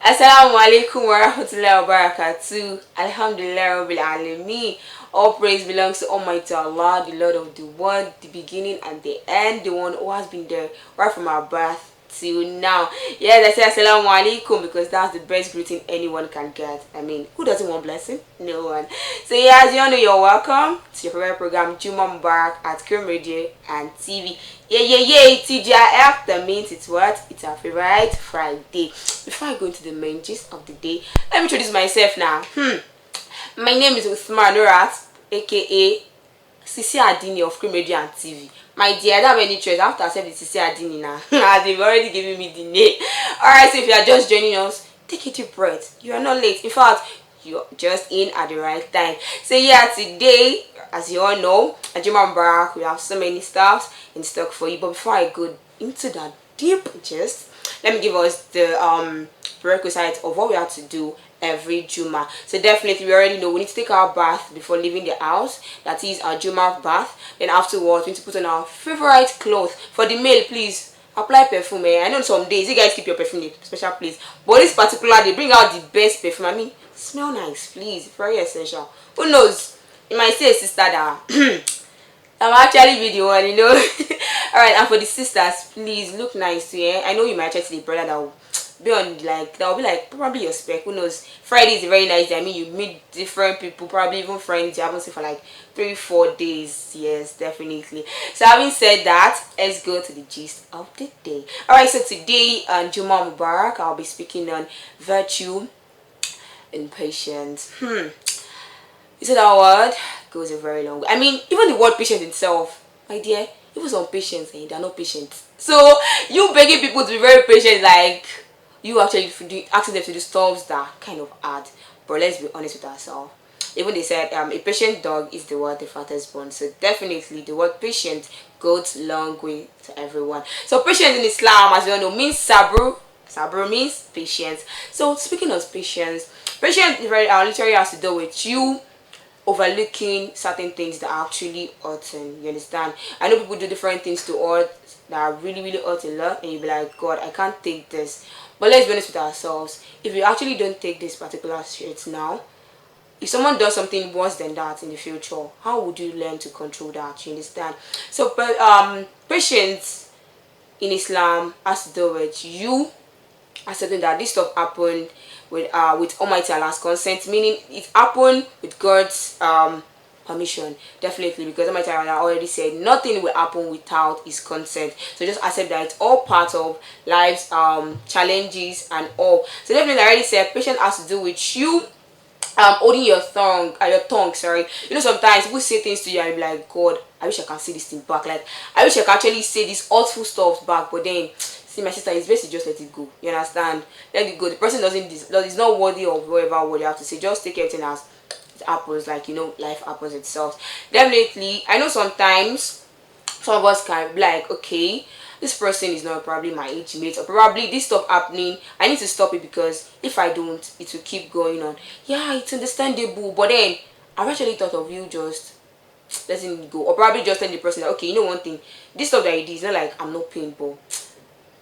Assalamu alaikum wa rahmatullahi wa barakatuh. Alhamdulillah rabbil alameen. All praise belongs to Almighty Allah, the Lord of the world, the beginning and the end, the one who has been there right from our birth till now. Yes, I say assalamu alaikum because that's the best greeting anyone can get. I mean, who doesn't want blessing? No one. So yeah, as you all know, you're welcome to your favorite program, Jummah Mubarak at Chrome Radio and TV. Yeah, TGIF, that means it's what? It's our favorite Friday. Before I go into the main gist of the day, let me introduce myself now. My name is Mubarak, aka Sisi Adini of Chrome Radio and TV. My dear, I don't have any choice. I have to accept the Sisi Adini now. As they've already given me the name. Alright, so if you are just joining us, take a deep breath. You are not late. In fact, you're just in at the right time. So yeah, today, as you all know, at Jummah Mubarak, we have so many stuffs in stock for you. But before I go into that deep gist, let me give us the prerequisites of what we have to do every Jummah. So definitely we already know we need to take our bath before leaving the house. That is our Jummah bath. Then afterwards we need to put on our favorite clothes. For the male, please apply perfume. I know some days you guys keep your perfume in a special place, but this particular they bring out the best perfume. I mean, smell nice, please. Very essential. Who knows? It might say a sister that I'm actually be the one, you know. Alright, and for the sisters, please look nice too. Yeah? I know you might actually the brother that will be on like that will be like probably your spec. Who knows? Friday is a very nice day. I mean, you meet different people, probably even friends you haven't seen for like 3-4 days. Yes, definitely. So having said that, let's go to the gist of the day. Alright, so today on Jummah Mubarak, I'll be speaking on virtue and patience. You said that word goes a very long way. I mean, even the word patient itself, my dear, even some patients and they're not patient. So you begging people to be very patient, like you actually asking them to do stuff that kind of hard. But let's be honest with ourselves. Even they said a patient dog is the word the fattest bone. So definitely the word patient goes long way to everyone. So patience in Islam, as you all know, means sabr. Sabr means patience. So speaking of patience, patience is very literally has to do with you overlooking certain things that are actually hurting. You understand? I know people do different things to hurt that are really hurt a lot, and you'll be like, God, I can't take this. But let's be honest with ourselves. If you actually don't take this particular shit now, if someone does something worse than that in the future, how would you learn to control that? You understand? So patience in Islam has to do with you accepting that this stuff happened with Almighty Allah's consent, meaning it happened with God's permission. Definitely, because Almighty Allah already said nothing will happen without his consent. So just accept that it's all part of life's challenges and all. So definitely I already said patience has to do with you holding your tongue, sorry. You know, sometimes people say things to you and you're like, God, I wish I can say this thing back. Like, I wish I could actually say this awful stuff back, but then see, my sister, it's best to just let it go. You understand? Let it go. The person is not worthy of whatever word you have to say. Just take everything as it happens, like, you know, life happens itself. Definitely, I know sometimes some of us can be like, okay, this person is not probably my age mate, or probably this stuff happening, I need to stop it because if I don't, it will keep going on. Yeah, it's understandable, but then I've actually thought of you just letting it go, or probably just telling the person that, okay, you know one thing, this stuff that you did is not like I'm not paying, but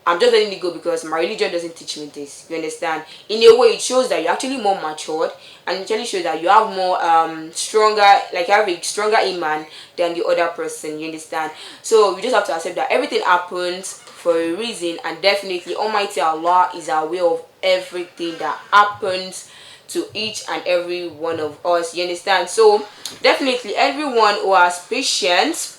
I'm just letting it go because my religion doesn't teach me this. You understand? In a way, it shows that you're actually more matured, and it actually shows that you have more stronger, like you have a stronger iman than the other person. You understand? So we just have to accept that everything happens for a reason, and definitely Almighty Allah is aware of everything that happens to each and every one of us. You understand? So definitely everyone who has patience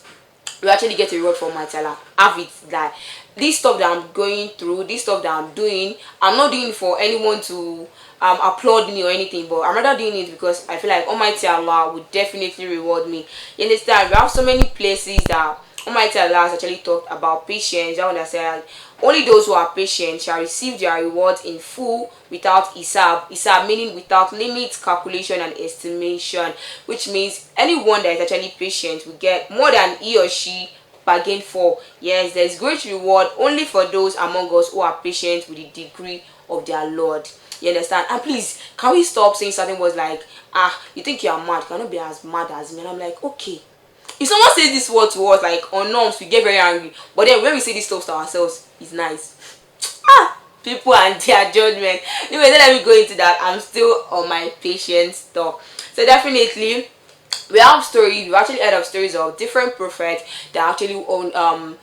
you actually get a reward from my Allah. Have it that this stuff that I'm going through, this stuff that I'm doing, I'm not doing it for anyone to applaud me or anything, but I'm rather doing it because I feel like Almighty Allah would definitely reward me. You understand? We have so many places that Almighty Allah has actually talked about patience. I understand only those who are patient shall receive their rewards in full without hisab. Hisab meaning without limit, calculation, and estimation, which means anyone that is actually patient will get more than he or she bargained for. Yes, there is great reward only for those among us who are patient with the degree of their Lord. You understand? And please, can we stop saying something was like, you think you are mad, cannot be as mad as me? And I'm like, okay. If someone says this word to us, like on norms, we get very angry. But then when we say this stuff to ourselves, it's nice. people and their judgment. Anyway, don't let me go into that. I'm still on my patience talk. So definitely we have stories. We actually heard of stories of different prophets that actually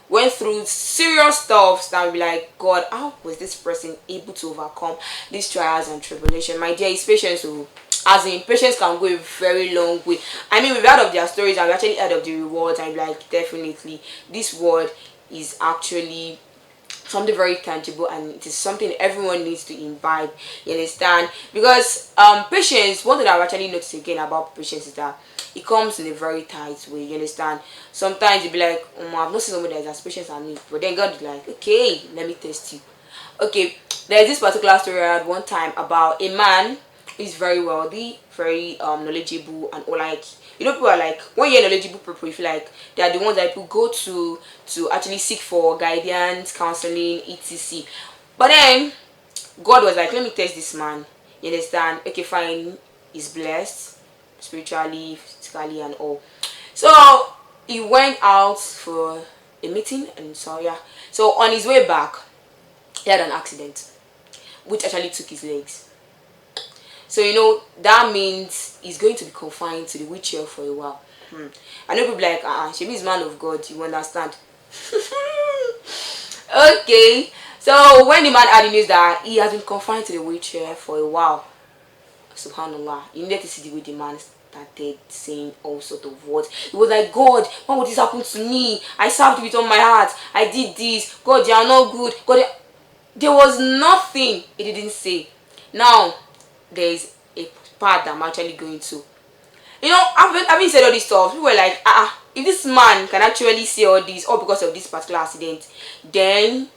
went through serious stuff that be like, God, how was this person able to overcome these trials and tribulation? My dear, it's patience. So as in, patience can go a very long way. I mean, we've heard of their stories and we actually heard of the rewards, and like, definitely this word is actually something very tangible, and it is something everyone needs to imbibe. You understand? Because patience, one thing I've actually noticed again about patience is that it comes in a very tight way. You understand? Sometimes you'll be like, I've not seen somebody that has patience on me, but then God is like, okay, let me test you. Okay, there's this particular story I had one time about a man who is very wealthy, very knowledgeable, and all. Like, people are like, when you're knowledgeable people, you feel like they are the ones that people go to actually seek for guidance, counseling, etc. But then God was like, let me test this man. You understand? Okay, fine. He's blessed spiritually, physically, and all. So he went out for a meeting, and so yeah. So on his way back, he had an accident, which actually took his legs. So that means he's going to be confined to the wheelchair for a while. I know people like, she means man of God, you understand? Okay. So when the man had the news that he has been confined to the wheelchair for a while, subhanallah, you needed to see the way the man started saying all sort of words. It was like, God, why would this happen to me? I served with all my heart. I did this. God, you are not good. God, there was nothing he didn't say. Now, there is a part that I'm actually going to. Having said all this stuff, people were like, if this man can actually say all this, all because of this particular accident, then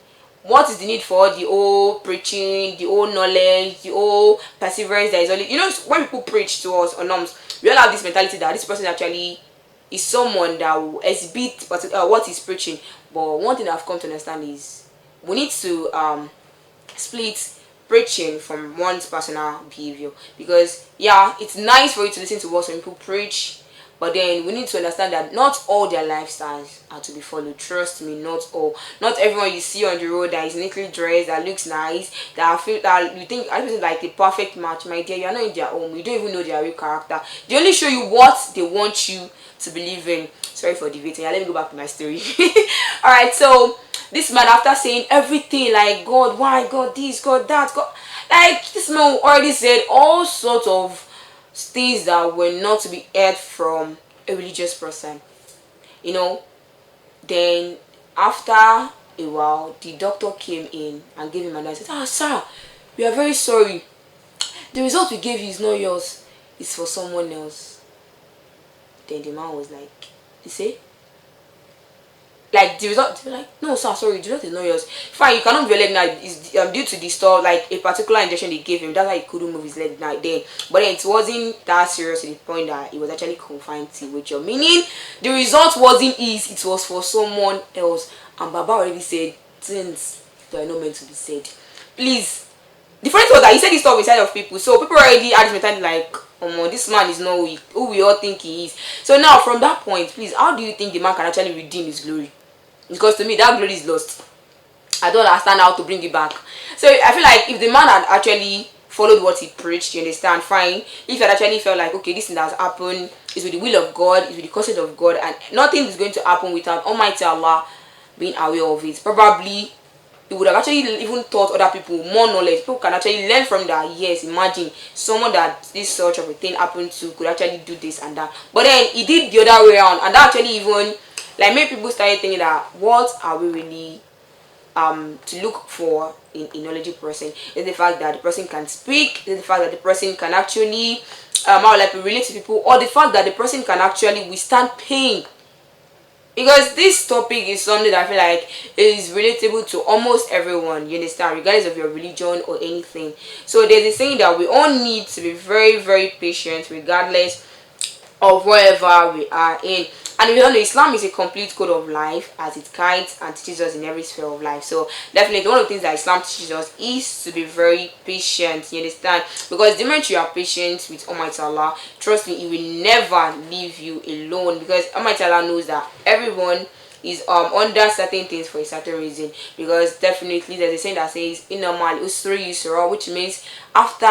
what is the need for the whole preaching, the whole knowledge, the whole perseverance that is only, when people preach to us or norms, we all have this mentality that this person actually is someone that will exhibit what he's preaching. But one thing I've come to understand is we need to split preaching from one's personal behavior, because yeah, it's nice for you to listen to what some people preach, but then we need to understand that not all their lifestyles are to be followed. Trust me, not all. Not everyone you see on the road that is neatly dressed, that looks nice, that feel that you think I feel like the perfect match. My dear, you are not in their home. You don't even know their real character. They only show you what they want you to believe in. Sorry for debating. Let me go back to my story. All right, so this man, after saying everything like, God, why, God this, God that, God, like, this man already said all sorts of things that were not to be heard from a religious person. Then after a while, the doctor came in and gave him an answer. Said, sir, we are very sorry. The result we gave you is not yours. It's for someone else. Then the man was like, you see? Like, the result, they were like, no sir, sorry, the result is not yours. Fine, you cannot move your leg now. It's due to the store, like a particular injection they gave him. That's why he couldn't move his leg now then. But then it wasn't that serious to the point that he was actually confined to wheelchair. Meaning the result wasn't his, it was for someone else. And Baba already said things that are not meant to be said. Please. The funny thing was that he said this stuff inside of people, so people already had this mentality like, this man is not who we all think he is. So now from that point, please, how do you think the man can actually redeem his glory? Because to me, that glory is lost. I don't understand how to bring it back. So I feel like if the man had actually followed what he preached, you understand, fine. If he had actually felt like, okay, this thing that has happened is with the will of God, is with the consent of God, and nothing is going to happen without Almighty Allah being aware of it, probably he would have actually even taught other people more knowledge. People can actually learn from that. Yes, imagine someone that this sort of a thing happened to could actually do this and that. But then he did the other way around, and that actually even like made people started thinking that what are we really to look for in a knowledgeable person? Is the fact that the person can speak, is the fact that the person can actually how like relate to people, or the fact that the person can actually withstand pain. Because this topic is something that I feel like is relatable to almost everyone, you understand, regardless of your religion or anything. So there's a saying that we all need to be very, very patient regardless of wherever we are in. And if you don't know, Islam is a complete code of life as it guides and teaches us in every sphere of life. So definitely one of the things that Islam teaches us is to be very patient, you understand? Because the moment you are patient with Almighty Allah, trust me, He will never leave you alone, because Almighty Allah knows that everyone is under certain things for a certain reason. Because definitely there's a saying that says inamal usri yusra, which means after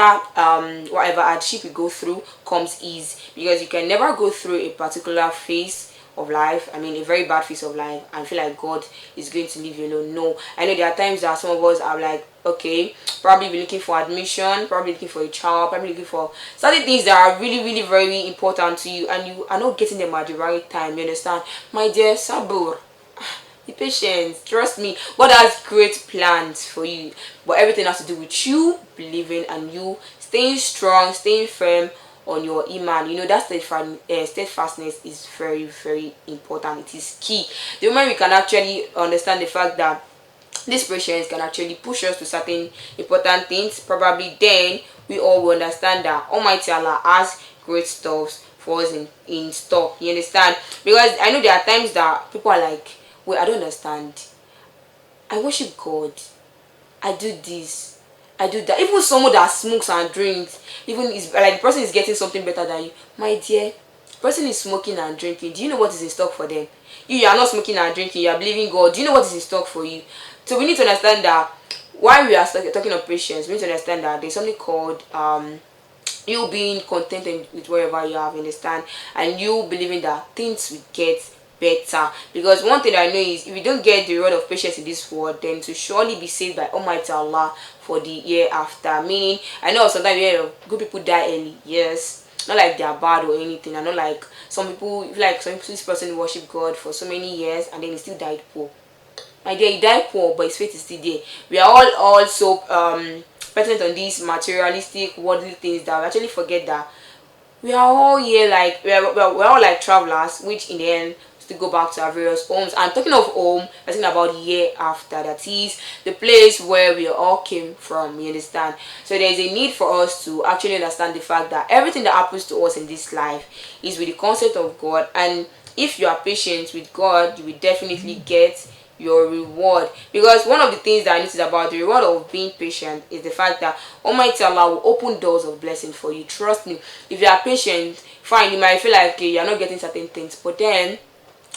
whatever hardship you go through comes ease. Because you can never go through a particular phase of life, I mean a very bad phase of life, and feel like God is going to leave you alone. No, I know there are times that some of us are like, okay, probably be looking for admission, probably looking for a child, probably looking for certain things that are really really very important to you, and you are not getting them at the right time. You understand, my dear sabur? Be patient, trust me. God has great plans for you, but everything has to do with you believing and you staying strong, staying firm on your iman. You know that steadfastness is very very important. It is key. The moment we can actually understand the fact that this patience can actually push us to certain important things, probably then we all will understand that Almighty Allah has great stuff for us in store. You understand? Because I know there are times that people are like, wait, I don't understand. I worship God. I do this. I do that. Even someone that smokes and drinks, even is like the person is getting something better than you. My dear, the person is smoking and drinking. Do you know what is in stock for them? You are not smoking and drinking. You are believing God. Do you know what is in stock for you? So we need to understand that while we are talking of patience, we need to understand that there's something called you being contented with wherever you have, understand, and you believing that things will get better. Because one thing I know is if you don't get the reward of patience in this world, then to surely be saved by Almighty Allah for the year after. Meaning, I know sometimes you hear good people die early, yes, not like they are bad or anything. I know like some people, like some this person worship God for so many years and then he still died poor. My dear, he died poor, but his faith is still there. We are all also present on these materialistic, worldly things that we actually forget that we are all here like we're all like travelers, which in the end to go back to our various homes. And talking of home, I'm talking about year after, that is the place where we all came from. You understand? So there is a need for us to actually understand the fact that everything that happens to us in this life is with the concept of God, and if you are patient with God, you will definitely get your reward. Because one of the things that I noticed about the reward of being patient is the fact that Almighty Allah will open doors of blessing for you. Trust me, if you are patient, fine, you might feel like okay, you're not getting certain things, but then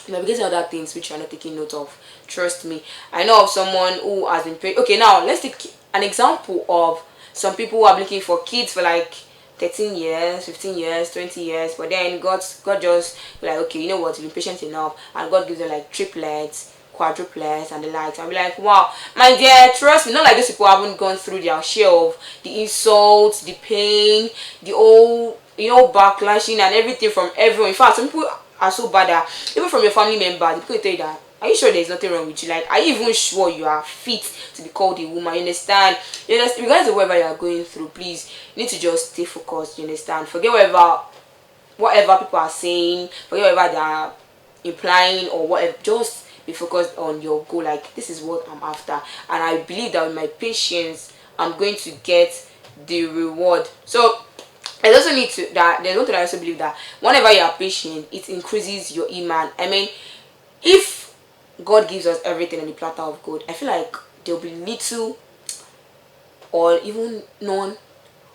you might be getting other things which you're not taking note of. Trust me, I know of someone who has been okay, now let's take an example of some people who are looking for kids for like 13 years, 15 years, 20 years, but then God just like, okay, you know what, you've been patient enough, and God gives them like triplets, quadruplets and the likes. And be like, wow, my dear, trust me, not like those people haven't gone through their share of the insults, the pain, the old, backlashing and everything from everyone. In fact, some people are so bad that even from your family member, the people tell you that, are you sure there's nothing wrong with you? Like, are you even sure you are fit to be called a woman? You understand? Regardless of whatever you are going through, please, you need to just stay focused. You understand? Forget whatever people are saying, forget whatever they are implying or whatever. Just be focused on your goal. Like, this is what I'm after, and I believe that with my patience, I'm going to get the reward. So I also need to that there's one thing I also believe that whenever you are patient, it increases your iman. I mean, if God gives us everything on the platter of gold, I feel like there will be little or even none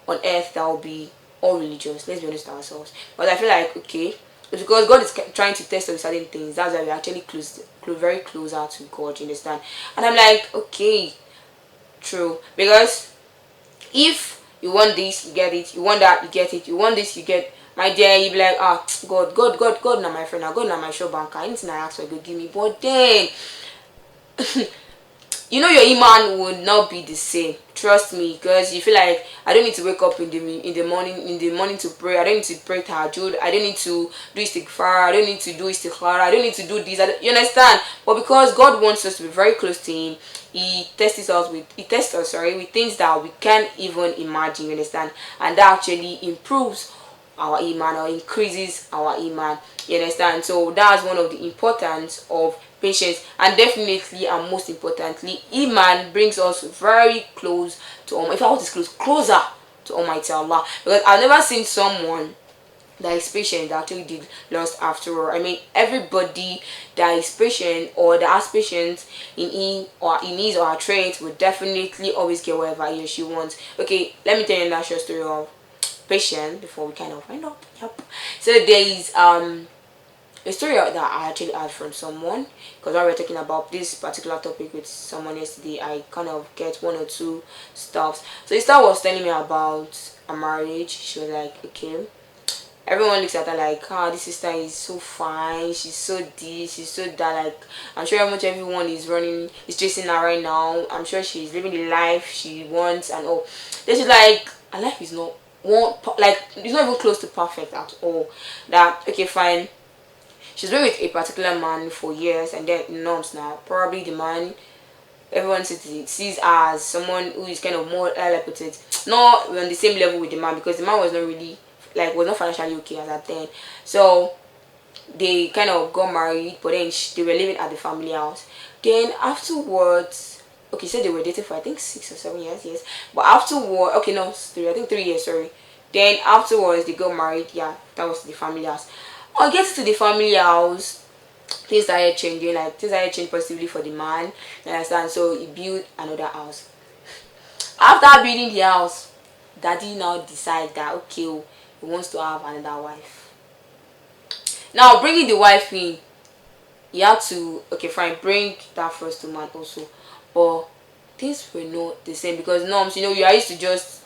on earth that will be all religious. Let's be honest with ourselves. But I feel like, okay, it's because God is trying to test us with certain things. That's why we're actually very closer to God, you understand? And I'm like, okay, true. Because if you want this, you get it. You want that, you get it. You want this, you get. My dear, you be like, God, now my friend, now God, now my show banker. Anything I ask for, go give me. But then, your iman will not be the same. Trust me, because you feel like I don't need to wake up in the morning to pray. I don't need to pray tahajjud. I don't need to do istighfar. I don't need to do istikhara. I don't need to do this. You understand? But because God wants us to be very close to Him, He tests us with things that we can't even imagine. You understand? And that actually improves our iman or increases our iman. You understand? So that's one of the importance of patience. And definitely and most importantly, iman brings us very close to if I want to closer to Almighty Allah. Because I've never seen someone that is patient that actually did lost after all. I mean, everybody that is patient or that has patience in his or her traits will definitely always get whatever he or she wants. Okay, let me tell you that short story of patient before we kind of wind up. Yep. So there is a story that I actually had from someone, because while we were talking about this particular topic with someone yesterday, I kind of get one or two stuffs. So the star was telling me about a marriage. She was like, okay, everyone looks at her like, ah, this sister is so fine, she's so this, she's so that. Like, I'm sure how much everyone is chasing her right now. I'm sure she's living the life she wants and all. Then she's like, her life is not like, it's not even close to perfect at all. That, okay, fine, she's been with a particular man for years, and then norms now, probably the man, everyone sees her as someone who is kind of more, like put it, not on the same level with the man, because the man was not really, like, was not financially okay as at then. So they kind of got married, but then they were living at the family house. Then afterwards, okay, so they were dating for I think 6 or 7 years, yes. But afterward, okay, no, I think 3 years, sorry. Then afterwards they got married. Yeah, that was the family house. I get to the family house, things started changing, like things started changing positively for the man. You understand? So he built another house. After building the house, daddy now decide that, okay, oh, he wants to have another wife. Now bringing the wife in, he had to, okay, fine, bring that first woman also, but things were not the same, because norms, you are used to just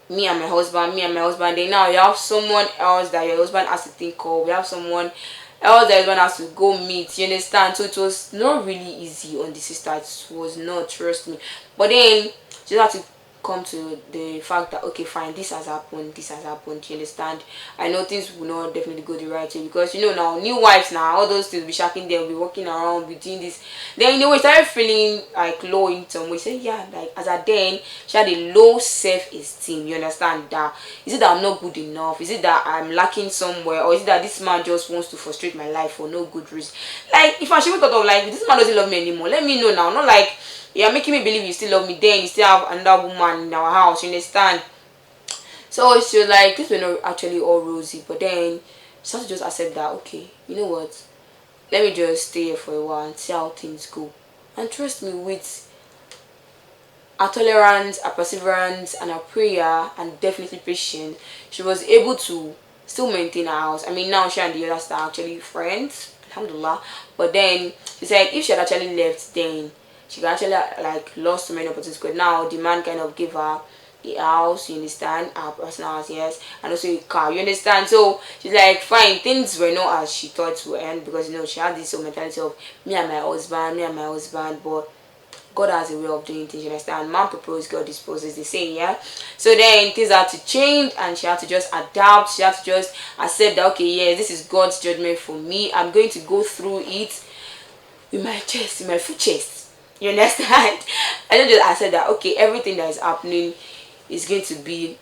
me and my husband, me and my husband. Then now you have someone else that your husband has to think of. We have someone else that your husband has to go meet. You understand? So it was not really easy on the sister. It was not, trust me. But then she had to come to the fact that, okay, fine, this has happened, you understand? I know things will not definitely go the right way, because now new wives, now all those things will be shocking, they'll be walking around, be doing this. Then we started feeling like low in some way. Say, yeah, like as a then she had a low self-esteem. You understand? That is it that I'm not good enough? Is it that I'm lacking somewhere? Or is it that this man just wants to frustrate my life for no good reason? Like, if I should thought of, like, this man doesn't love me anymore, let me know now. Not like you're making me believe you still love me, then you still have another woman in our house, you understand? So she was like, this was not actually all rosy, but then she had to just accept that, okay, you know what, let me just stay here for a while and see how things go. And trust me, with her tolerance, her perseverance, and her prayer, and definitely patience, she was able to still maintain her house. I mean, now she and the other star are actually friends, alhamdulillah. But then she said if she had actually left, then she could actually like lost so many opportunities, because now the man kind of gave her a house, you understand, her personal house, yes, and also a car, you understand. So she's like, fine, things were not as she thought to end, because she had this whole mentality of me and my husband, but God has a way of doing things, you understand? Man proposed, God disposes, they say, yeah. So then things had to change, and she had to just adapt. She had to just accept that, okay, yeah, this is God's judgment for me. I'm going to go through it with my chest, with my full chest. You understand? I don't just accept that, okay, everything that is happening is going to be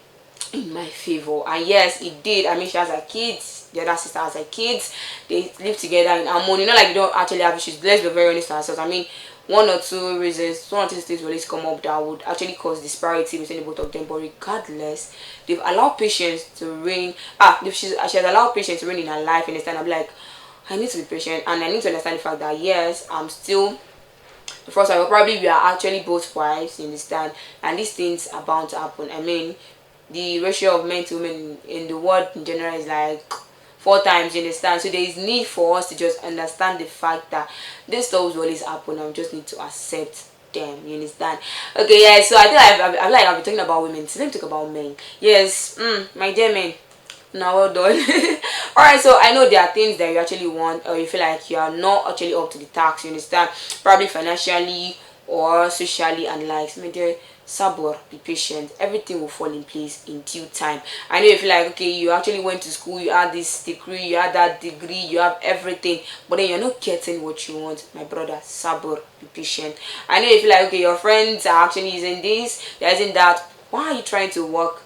in my favor. And yes, it did. I mean, she has her kids, the other sister has her kids, they live together in harmony. Not like they don't actually have issues. Let's be very honest with ourselves. I mean, one or two reasons, one or two things will always come up that would actually cause disparity between the both of them. But regardless, they've allowed patience to reign. She has allowed patience to reign in her life. You understand? I'm like, I need to be patient, and I need to understand the fact that yes, I'm still the first time. Probably we are actually both wives. You understand? And these things are bound to happen. I mean, the ratio of men to women in the world in general is like 4 times, you understand? So there is need for us to just understand the fact that this stuff will always happen, and we just need to accept them, you understand? Okay, yeah, so I think I've been talking about women, so let me talk about men. Yes, my dear men, now well done. Alright, so I know there are things that you actually want, or you feel like you are not actually up to the task, you understand? Probably financially or socially, and like, my dear, sabor, be patient, everything will fall in place in due time. I know you feel like, okay, you actually went to school, you had this degree, you had that degree, you have everything, but then you're not getting what you want. My brother, sabor, be patient. I know you feel like, okay, your friends are actually using this, they're using that. Why are you trying to work?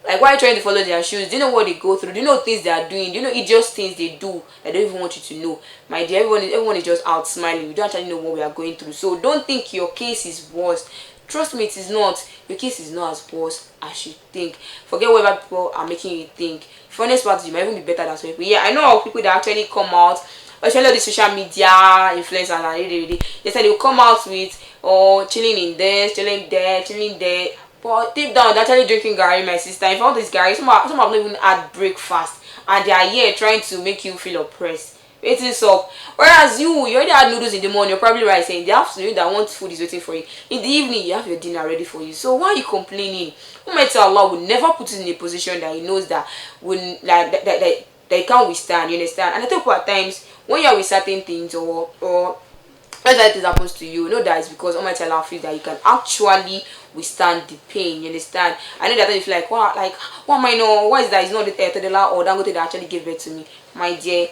Like, why are you trying to follow their shoes? Do you know what they go through? Do you know things they are doing? Do you know it's just things they do that they don't even want you to know? My dear, everyone is just out smiling. We don't actually know what we are going through. So don't think your case is worse. Trust me, it is not. Your case is not as worse as you think. Forget whatever people are making you think. For honest part, you might even be better than some people. Yeah, I know of people that actually come out, especially the social media influencers, and they say they'll come out with, oh, chilling in this, chilling there, chilling there. But deep down, they're actually drinking Gary, my sister. If all this Gary, some have not even had breakfast, and they are here trying to make you feel oppressed. Waiting up. Whereas you already had noodles in the morning, you're probably right saying the afternoon that want food is waiting for you. In the evening, you have your dinner ready for you. So why are you complaining? Almighty Allah will never put you in a position that He knows that will that He can't withstand. You understand? And I think at times when you're with certain things or when that thing happens to you, know that it's because Almighty Allah feels that you can actually withstand the pain. You understand? I know that you feel like, wow, like what am I know? Why is that? It's not the Tedela or Dangote that actually gave birth to me, my dear.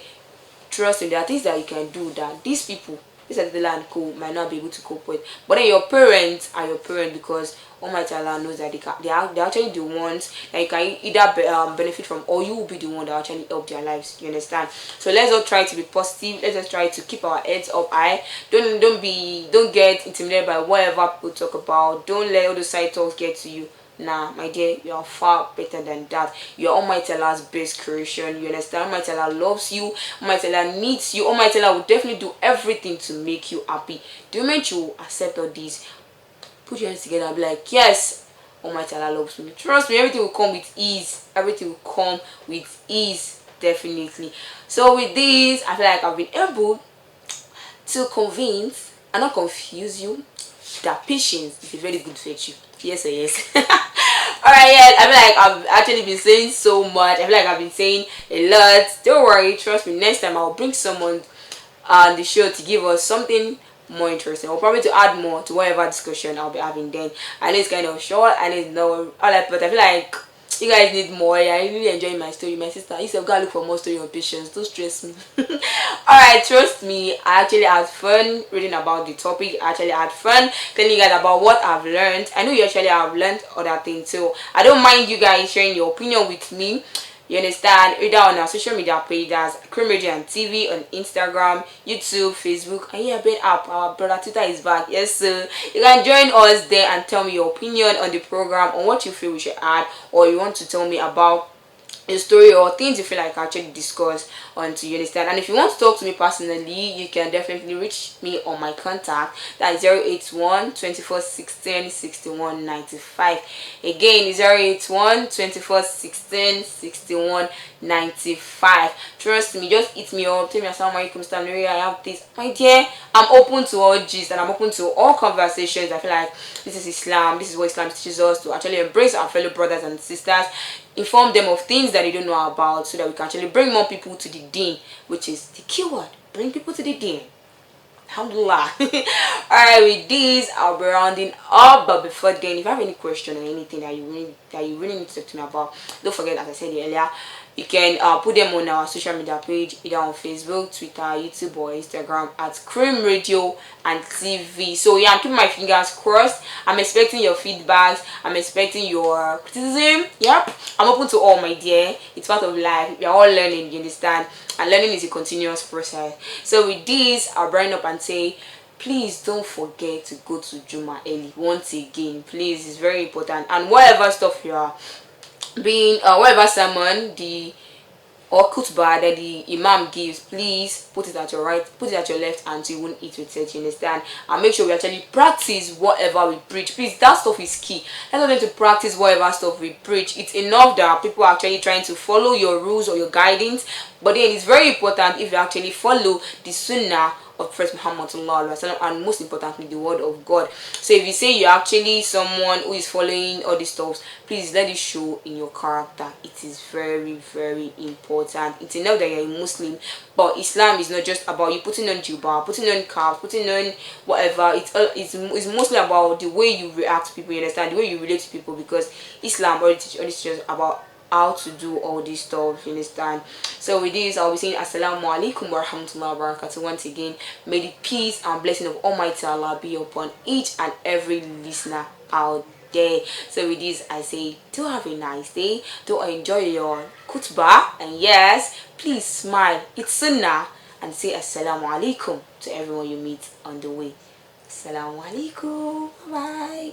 Trust me, there are things that you can do that these people, this is the land co might not be able to cope with. But then your parents are your parents because Almighty Allah knows that they're actually the ones that you can either benefit from, or you will be the one that actually help their lives. You understand? So let's all try to be positive. Let's just try to keep our heads up high. Don't get intimidated by whatever people talk about. Don't let all those side talks get to you. Nah, my dear, you are far better than that. You are Almighty Allah's best creation. You understand? Almighty Allah loves you. Almighty Allah needs you. Almighty Allah will definitely do everything to make you happy. The moment you accept all these, put your hands together and be like, yes, Almighty Allah loves me. Trust me, everything will come with ease. Everything will come with ease, definitely. So with this, I feel like I've been able to convince and not confuse you that patience is a very good virtue. Yes or yes? Alright, yes, I feel like I've actually been saying so much. I feel like I've been saying a lot. Don't worry, trust me, next time I'll bring someone on the show to give us something more interesting, or probably to add more to whatever discussion I'll be having then. I know it's kind of short, I know it's not all that, but I feel like you guys need more. Yeah, I really enjoy my story. My sister, you said, gotta look for more story on patience. Don't stress me. Alright, trust me, I actually had fun reading about the topic. I actually had fun telling you guys about what I've learned. I know you actually have learned other things too. I don't mind you guys sharing your opinion with me. You understand? Either on our social media pages, Cream Radio and TV, on Instagram, YouTube, Facebook, and yeah, been up. Our brother Twitter is back. Yes, sir. You can join us there and tell me your opinion on the program, on what you feel we should add, or you want to tell me about a story or things you feel like I actually discuss until you understand. And if you want to talk to me personally, you can definitely reach me on my contact. That is 081 24 16 61 95. Again, 081 24 16 61 95. Trust me, just hit me up, tell me assalamu alaikum, Stanley, I have this. My dear, I'm open to all gist and I'm open to all conversations. I feel like this is Islam, this is what Islam teaches us, to actually embrace our fellow brothers and sisters, inform them of things that they don't know about, so that we can actually bring more people to the deen, which is the keyword. Bring people to the deen. Alhamdulillah. Alright, with this I'll be rounding up, but before then, if you have any question or anything that you really need to talk to me about, don't forget, as I said earlier, you can put them on our social media page, either on Facebook, Twitter, YouTube, or Instagram at Cream Radio and TV. So yeah, I'm keeping my fingers crossed. I'm expecting your feedbacks. I'm expecting your criticism. Yep, I'm open to all, my dear. It's part of life. We are all learning, you understand? And learning is a continuous process. So with this, I'll bring up and say, please don't forget to go to Jummah early. Once again, please, it's very important. And whatever stuff you are being whatever sermon the or khutbah that the imam gives, please put it at your right, put it at your left hand so you won't eat with it. You understand? And make sure we actually practice whatever we preach. Please, that stuff is key. Let's not to practice whatever stuff we preach. It's enough that people are actually trying to follow your rules or your guidance, but then it's very important if you actually follow the sunnah of Prophet Muhammad and most importantly the word of God. So if you say you're actually someone who is following all these stuff, please let it show in your character. It is very, very important. It's enough that you're a Muslim, but Islam is not just about you putting on jubah, putting on cap, putting on whatever. It's mostly about the way you react to people, you understand, the way you relate to people, because Islam already teaches about how to do all this stuff, you understand? So with this, I'll be saying assalamu alaikum wa rahmatullahi wa barakatuh. Once again, may the peace and blessing of Almighty Allah be upon each and every listener out there. So with this, I say, do have a nice day, do enjoy your khutbah, and yes, please smile, it's sunnah, and say assalamu alaikum to everyone you meet on the way. Assalamu alaikum, bye.